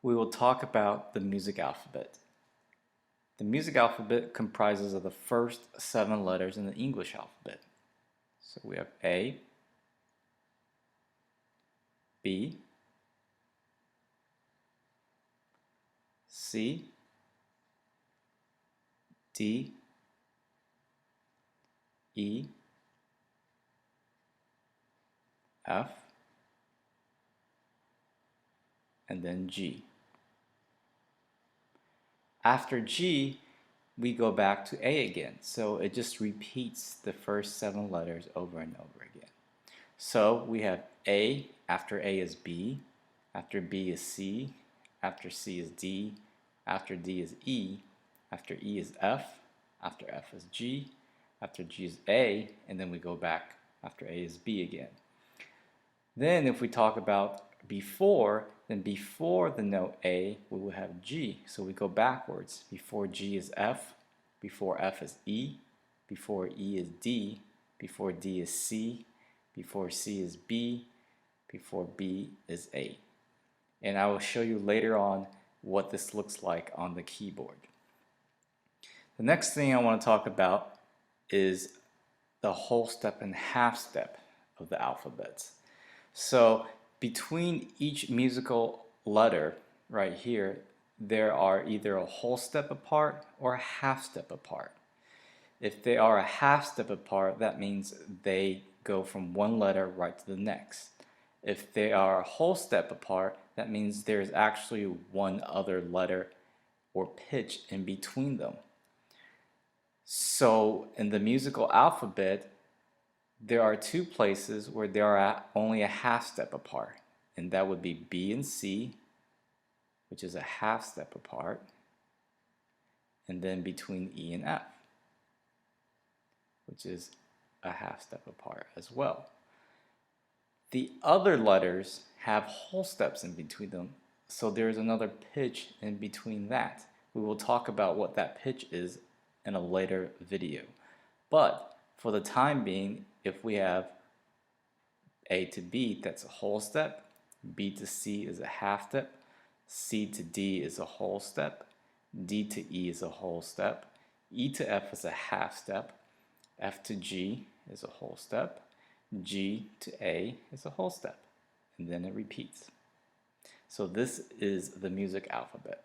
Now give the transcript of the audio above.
we will talk about the music alphabet. The music alphabet comprises of the first 7 letters in the English alphabet. So we have A, B, C, D, E, F, and then G. After G, we go back to A again. So it just repeats the first 7 letters over and over again. So we have A, after A is B, after B is C, after C is D, after D is E, after E is F, after F is G, after G is A, and then we go back after A is B again. Then if we talk about before, then before the note A, we will have G. So we go backwards. Before G is F, before F is E, before E is D, before D is C, before C is B, before B is A. And I will show you later on what this looks like on the keyboard. The next thing I want to talk about is the whole step and half step of the alphabet. So between each musical letter right here, there are either a whole step apart or a half step apart. If they are a half step apart, that means they go from one letter right to the next. If they are a whole step apart, that means there's actually one other letter or pitch in between them. So in the musical alphabet, there are 2 places where they are only a half step apart, and that would be B and C, which is a half step apart, and then between E and F, which is a half step apart as well. The other letters have whole steps in between them, so there's another pitch in between that. We will talk about what that pitch is in a later video. But for the time being, if we have A to B, that's a whole step, B to C is a half step, C to D is a whole step, D to E is a whole step, E to F is a half step, F to G is a whole step, G to A is a whole step, and then it repeats. So this is the music alphabet.